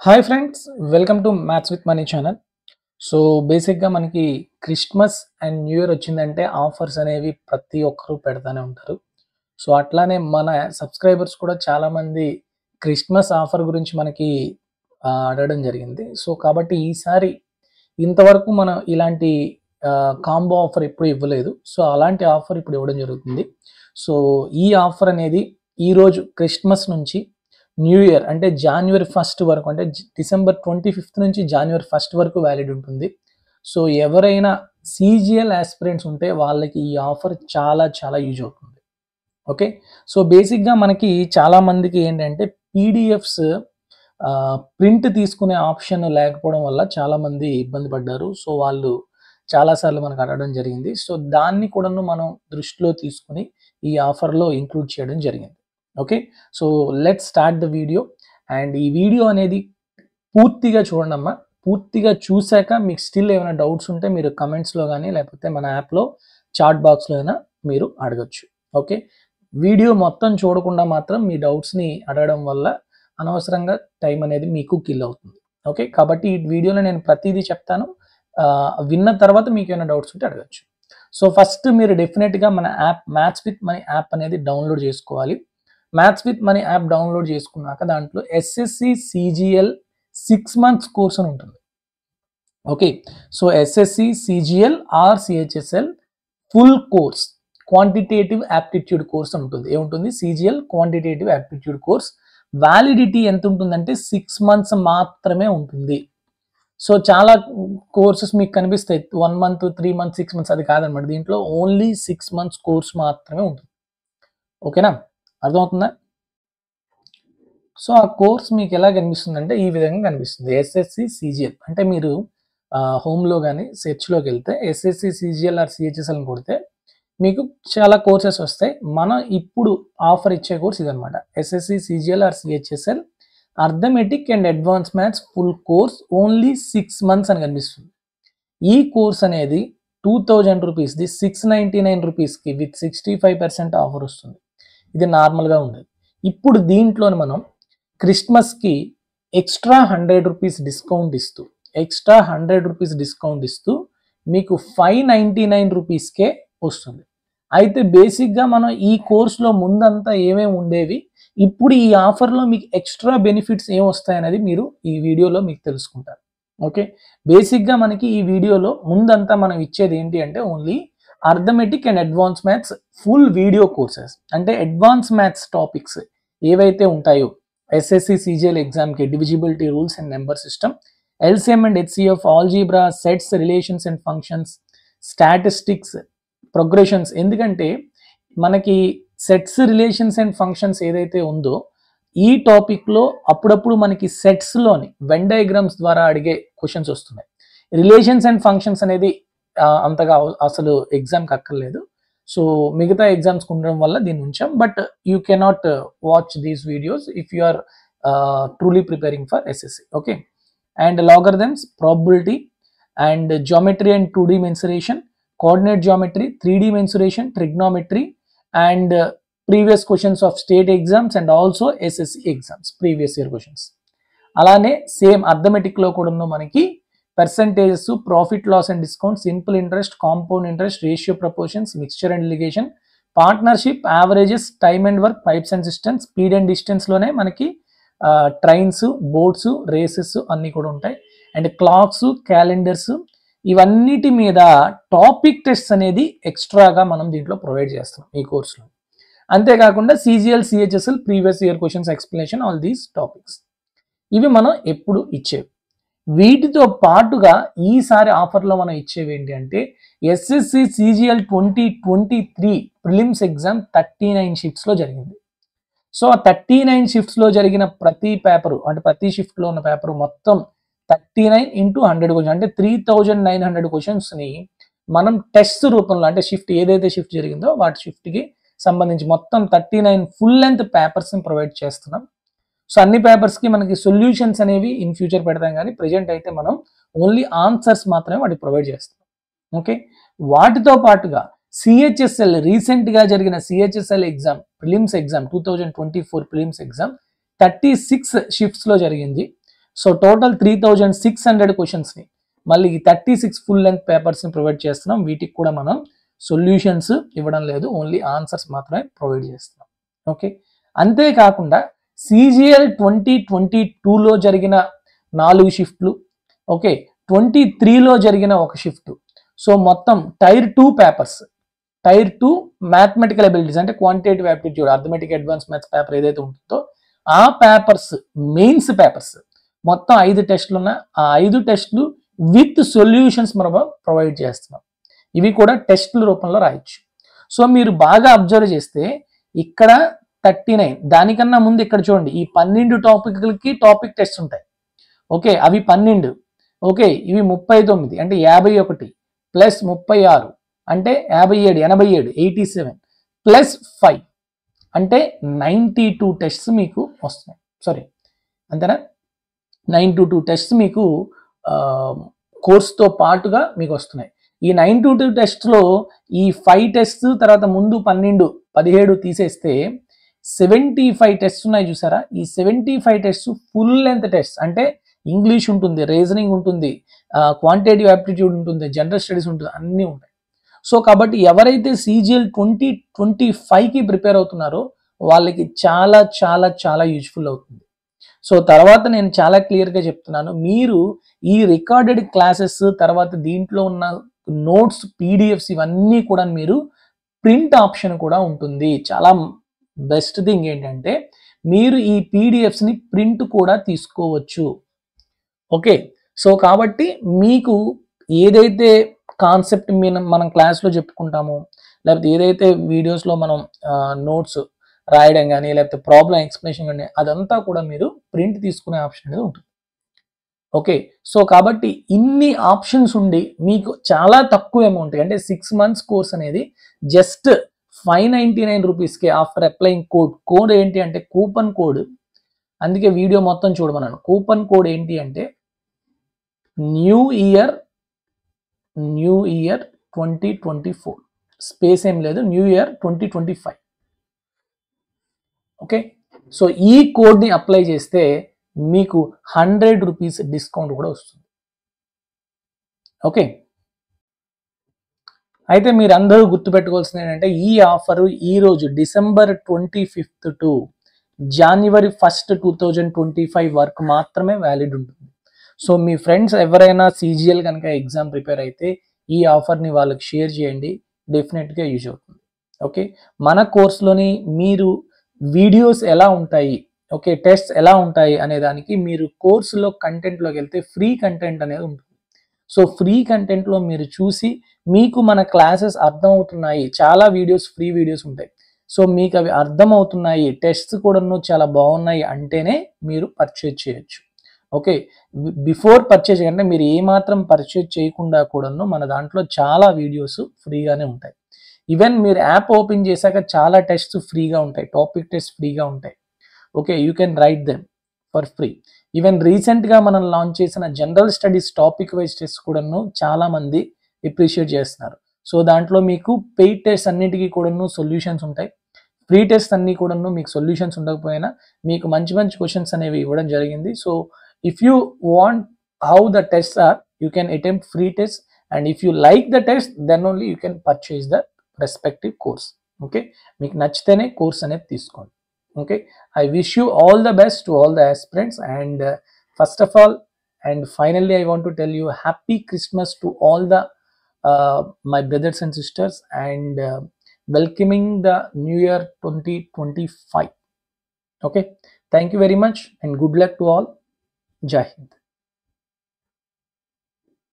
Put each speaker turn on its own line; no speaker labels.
Hi friends, welcome to maths with money channel. So బేసిక్గా మనకి Christmas and new year వచ్చిందంటే offers అనేవి ప్రతి ఒక్కరూ పెడతానే ఉంటారు. సో అట్లానే మన సబ్స్క్రైబర్స్ కూడా చాలామంది క్రిస్మస్ ఆఫర్ గురించి మనకి అడగడం జరిగింది. సో కాబట్టి ఈసారి ఇంతవరకు మనం ఇలాంటి కాంబో ఆఫర్ ఎప్పుడు ఇవ్వలేదు. సో అలాంటి ఆఫర్ ఇప్పుడు ఇవ్వడం జరుగుతుంది. సో ఈ ఆఫర్ అనేది ఈరోజు క్రిస్మస్ నుంచి న్యూ ఇయర్ అంటే జాన్వరి 1 వరకు, అంటే డిసెంబర్ 25 నుంచి జాన్వరి 1 వరకు వ్యాలిడ్ ఉంటుంది. సో ఎవరైనా సీజీఎల్ ఆస్పిరెంట్స్ ఉంటే వాళ్ళకి ఈ ఆఫర్ చాలా చాలా యూజ్ అవుతుంది. ఓకే, సో బేసిక్గా మనకి చాలామందికి ఏంటంటే పీడిఎఫ్స్ ప్రింట్ తీసుకునే ఆప్షన్ లేకపోవడం వల్ల చాలామంది ఇబ్బంది పడ్డారు. సో వాళ్ళు చాలాసార్లు మనకు అడగడం జరిగింది. సో దాన్ని కూడాను మనం దృష్టిలో తీసుకుని ఈ ఆఫర్లో ఇంక్లూడ్ చేయడం జరిగింది. Okay, so let's start the video. And ఈ వీడియో అనేది పూర్తిగా చూడండి అమ్మా. పూర్తిగా చూశాక మీకు స్టిల్ ఏమైనా డౌట్స్ ఉంటే మీరు కమెంట్స్లో కానీ లేకపోతే మన యాప్లో చాట్ బాక్స్లో అయినా మీరు అడగచ్చు. ఓకే, వీడియో మొత్తం చూడకుండా మాత్రం మీ డౌట్స్ని అడగడం వల్ల అనవసరంగా టైం అనేది మీకు కిల్ అవుతుంది. ఓకే, కాబట్టి ఈ వీడియోలో నేను ప్రతిదీ చెప్తాను. విన్న తర్వాత మీకు ఏమైనా డౌట్స్ ఉంటే అడగచ్చు. సో ఫస్ట్ మీరు డెఫినెట్గా మన app maths with money app అనేది డౌన్లోడ్ చేసుకోవాలి. Maths with money app download చేసుకున్నాక దాంట్లో ఎస్ఎస్సి సిజిఎల్ 6 months కోర్స్ అని ఉంటుంది. Okay, so SSC CGL or CHSL full course quantitative aptitude course అని ఉంటుంది. ఏముంటుంది? CGL quantitative aptitude course. Validity ఎంత ఉంటుందంటే 6 months మాత్రమే ఉంటుంది. సో చాలా కోర్సెస్ మీకు కనిపిస్తాయి 1 month, 3 months, 6 months, అది కాదనమాట. దీంట్లో ఓన్లీ 6 months కోర్స్ మాత్రమే ఉంటుంది. ఓకేనా, అర్థమవుతుందా? సో ఆ కోర్స్ మీకు ఎలా కనిపిస్తుంది అంటే ఈ విధంగా కనిపిస్తుంది. ఎస్ఎస్సి సిజిఎల్ అంటే మీరు హోమ్లో కానీ సెర్చ్లోకి వెళ్తే ఎస్ఎస్సి సిజిఎల్ ఆర్ సిహెచ్ఎస్ఎల్ అని కొడితే మీకు చాలా కోర్సెస్ వస్తాయి. మనం ఇప్పుడు ఆఫర్ ఇచ్చే కోర్స్ ఇదనమాట. SSC CGL or CHSL arithmetic and advance maths full course only 6 months అని కనిపిస్తుంది. ఈ కోర్స్ అనేది 2000 రూపీస్ది 699 రూపీస్కి విత్ 65% ఆఫర్ వస్తుంది. ఇది నార్మల్గా ఉండేది. ఇప్పుడు దీంట్లోనే మనం క్రిస్మస్కి ఎక్స్ట్రా 100 రూపీస్ డిస్కౌంట్ ఇస్తూ మీకు 599 రూపీస్కే వస్తుంది. అయితే బేసిక్గా మనం ఈ కోర్సులో ముందంతా ఏమేమి ఉండేవి, ఇప్పుడు ఈ ఆఫర్లో మీకు ఎక్స్ట్రా బెనిఫిట్స్ ఏం వస్తాయనేది మీరు ఈ వీడియోలో మీకు తెలుసుకుంటారు. ఓకే, బేసిక్గా మనకి ఈ వీడియోలో ముందంతా మనం ఇచ్చేది ఏంటి అంటే only arithmetic and advance maths full video courses. అంటే అడ్వాన్స్ మ్యాథ్స్ టాపిక్స్ ఏవైతే ఉంటాయో ఎస్ఎస్సి సిజిఎల్ ఎగ్జామ్కి divisibility rules and number system, LCM and HCF, algebra, sets, relations and functions, statistics, progressions. ఎందుకంటే మనకి సెట్స్, రిలేషన్స్ అండ్ ఫంక్షన్స్ ఏదైతే ఉందో ఈ టాపిక్లో అప్పుడప్పుడు మనకి సెట్స్లోని వెన్ డయాగ్రామ్స్ ద్వారా అడిగే క్వశ్చన్స్ వస్తున్నాయి. రిలేషన్స్ అండ్ ఫంక్షన్స్ అనేది అంతగా అసలు ఎగ్జామ్కి అక్కర్లేదు. సో మిగతా ఎగ్జామ్స్కి ఉండడం వల్ల దీన్ని ఉంచాం. But you cannot watch these videos if you are truly preparing for SSC. Okay, and logarithms, probability and geometry and 2D mensuration, coordinate geometry, 3D mensuration, trigonometry and previous questions of state exams and also SSC exams previous year questions. అలానే same అర్థమెటిక్లో కూడా మనకి percentages, profit loss and discount, simple interest, compound interest, ratio proportions, mixture and alligation, partnership, averages, time and work, pipes and systems, speed and డిస్టెన్స్లోనే మనకి trains, boats, races అన్నీ కూడా ఉంటాయి. And clocks, calendars, ఇవన్నిటి మీద topic test అనేది ఎక్స్ట్రాగా మనం దీంట్లో ప్రొవైడ్ చేస్తాం ఈ కోర్సులో. అంతేకాకుండా CGL CHSL previous year questions explanation, all these topics. ఇవి మనం ఎప్పుడు ఇచ్చేవి. వీటితో పాటుగా ఈసారి ఆఫర్లో మనం ఇచ్చేవి ఏంటి అంటే ఎస్ఎస్సి సిజిఎల్ 2023 ప్రిలిమ్స్ ఎగ్జామ్ 39 షిఫ్ట్స్లో జరిగింది. సో ఆ 39 షిఫ్ట్స్లో జరిగిన ప్రతి పేపరు అంటే ప్రతి షిఫ్ట్లో ఉన్న పేపరు మొత్తం 39 into 100 క్వశ్చన్ అంటే 3900 క్వశ్చన్స్ని మనం టెస్ట్ రూపంలో, అంటే షిఫ్ట్ ఏదైతే షిఫ్ట్ జరిగిందో వాటి షిఫ్ట్కి సంబంధించి మొత్తం 39 ఫుల్ లెంత్ పేపర్స్ని ప్రొవైడ్ చేస్తున్నాం. సో అన్ని పేపర్స్కి మనకి సొల్యూషన్స్ అనేవి ఇన్ ఫ్యూచర్ పెడతాం, కానీ ప్రజెంట్ అయితే మనం ఓన్లీ ఆన్సర్స్ మాత్రమే వాటికి ప్రొవైడ్ చేస్తాం. ఓకే, వాటితో పాటుగా సిహెచ్ఎస్ఎల్ రీసెంట్గా జరిగిన CHSL exam prelims exam 2024 prelims exam 36 షిఫ్ట్స్లో జరిగింది. సో టోటల్ 3600 క్వశ్చన్స్ని మళ్ళీ 36 ఫుల్ లెంత్ పేపర్స్ని ప్రొవైడ్ చేస్తున్నాం. వీటికి కూడా మనం సొల్యూషన్స్ ఇవ్వడం లేదు, ఓన్లీ ఆన్సర్స్ మాత్రమే ప్రొవైడ్ చేస్తున్నాం. ఓకే, అంతేకాకుండా CGL 2022లో జరిగిన 4 షిఫ్ట్లు, ఓకే 23లో జరిగిన 1 షిఫ్ట్. సో మొత్తం tier 2 papers, tier 2 mathematical abilities అంటే quantitative aptitude, arithmetic advance maths paper ఏదైతే ఉంటుందో ఆ పేపర్స్, మెయిన్స్ పేపర్స్ మొత్తం 5 టెస్టులు ఉన్న ఆ 5 టెస్టులు విత్ సొల్యూషన్స్ మనం ప్రొవైడ్ చేస్తున్నాం. ఇవి కూడా టెస్టుల రూపంలో రాయొచ్చు. సో మీరు బాగా అబ్జర్వ్ చేస్తే ఇక్కడ 39, దానికన్నా ముందు ఇక్కడ చూడండి ఈ 12 టాపిక్లకి టాపిక్ టెస్ట్ ఉంటాయి. ఓకే, అవి 12, ఓకే ఇవి 39 అంటే 51 ప్లస్ 36 అంటే 57, 87 ప్లస్ 5 అంటే 92 టెస్ట్స్ మీకు వస్తున్నాయి. సారీ అంతేనా, 92 టెస్ట్స్ మీకు కోర్స్తో పాటుగా మీకు వస్తున్నాయి. ఈ 92 టెస్ట్లో ఈ 5 టెస్ట్ తర్వాత ముందు 12, 17 తీసేస్తే 75 టెస్ట్ ఉన్నాయి చూసారా. ఈ 75 టెస్ట్ ఫుల్ లెంత్ టెస్ట్ అంటే ఇంగ్లీష్ ఉంటుంది, రీజనింగ్ ఉంటుంది, క్వాంటిటేటివ్ యాప్టిట్యూడ్ ఉంటుంది, జనరల్ స్టడీస్ ఉంటుంది, అన్నీ ఉంటాయి. సో కాబట్టి ఎవరైతే CGL 2025కి ప్రిపేర్ అవుతున్నారో వాళ్ళకి చాలా చాలా చాలా యూజ్ఫుల్ అవుతుంది. సో తర్వాత నేను చాలా క్లియర్గా చెప్తున్నాను, మీరు ఈ రికార్డెడ్ క్లాసెస్ తర్వాత దీంట్లో ఉన్న నోట్స్, PDFs ఇవన్నీ కూడా మీరు ప్రింట్ ఆప్షన్ కూడా ఉంటుంది. చాలా బెస్ట్ థింగ్ ఏంటంటే మీరు ఈ PDFsని ప్రింట్ కూడా తీసుకోవచ్చు. ఓకే, సో కాబట్టి మీకు ఏదైతే కాన్సెప్ట్ మనం క్లాస్లో చెప్పుకుంటామో, లేకపోతే ఏదైతే వీడియోస్లో మనం నోట్స్ రాయడం కానీ లేకపోతే ప్రాబ్లం ఎక్స్ప్లెనేషన్ కానీ అదంతా కూడా మీరు ప్రింట్ తీసుకునే ఆప్షన్ అనేది ఉంటుంది. ఓకే, సో కాబట్టి ఇన్ని ఆప్షన్స్ ఉండి మీకు చాలా తక్కువ అమౌంట్ అంటే 6 months కోర్స్ అనేది జస్ట్ 599 రూపీస్కి ఆఫ్టర్ అప్లయింగ్ కోడ్ ఏంటి అంటే కూపన్ కోడ్. అందుకే వీడియో మొత్తం చూడమన్నాను. కూపన్ కోడ్ ఏంటి అంటే న్యూ ఇయర్ 2024, స్పేస్ ఏం లేదు, న్యూ ఇయర్ 2025. ఓకే, సో ఈ కోడ్ని అప్లై చేస్తే మీకు 100 రూపీస్ డిస్కౌంట్ కూడా వస్తుంది. ఓకే, అయితే మీరు అందరూ గుర్తుపెట్టుకోవాల్సింది ఏంటంటే ఈ ఆఫర్ ఈ రోజు December 25th to January 1st, 2025 వరకు మాత్రమే వ్యాలిడ్ ఉంటుంది. సో మీ ఫ్రెండ్స్ ఎవరైనా CGL కనుక ఎగ్జామ్ ప్రిపేర్ అయితే ఈ ఆఫర్ని వాళ్ళకి షేర్ చేయండి, డెఫినెట్గా యూజ్ అవుతుంది. ఓకే, మన కోర్సులోని మీరు వీడియోస్ ఎలా ఉంటాయి, ఓకే టెస్ట్ ఎలా ఉంటాయి అనే దానికి మీరు కోర్సులో కంటెంట్లోకి వెళ్తే ఫ్రీ కంటెంట్ అనేది ఉంటుంది. సో ఫ్రీ కంటెంట్లో మీరు చూసి మీకు మన క్లాసెస్ అర్థమవుతున్నాయి, చాలా వీడియోస్ ఫ్రీ వీడియోస్ ఉంటాయి, సో మీకు అవి అర్థమవుతున్నాయి, టెస్ట్స్ కూడా చాలా బాగున్నాయి అంటేనే మీరు పర్చేజ్ చేయొచ్చు. ఓకే, బిఫోర్ పర్చేజ్ అంటే మీరు ఏమాత్రం పర్చేజ్ చేయకుండా కూడాను మన దాంట్లో చాలా వీడియోస్ ఫ్రీగానే ఉంటాయి. ఈవెన్ మీరు యాప్ ఓపెన్ చేశాక చాలా టెస్ట్స్ ఫ్రీగా ఉంటాయి, టాపిక్ టెస్ట్ ఫ్రీగా ఉంటాయి. Okay, you can write them for free. Even రీసెంట్గా మనం లాంచ్ చేసిన general studies topic wise test కూడాను చాలామంది అప్రిషియేట్ చేస్తున్నారు. సో దాంట్లో మీకు పెయిడ్ టెస్ట్ అన్నిటికీ కూడాను సొల్యూషన్స్ ఉంటాయి, ఫ్రీ టెస్ట్ అన్నీ కూడాను మీకు సొల్యూషన్స్ ఉండకపోయినా మీకు మంచి మంచి క్వశ్చన్స్ అనేవి ఇవ్వడం జరిగింది. So if you want how the test are, you can attempt free test, and if you like the test then only you can purchase the respective course. Okay, మీకు నచ్చితేనే కోర్స్ అనేది తీసుకోండి. Okay, I wish you all the best to all the aspirants, and first of all and finally I want to tell you happy Christmas to all the my brothers and sisters, and welcoming the new year 2025. Okay, thank you very much and good luck to all. Jai Hind.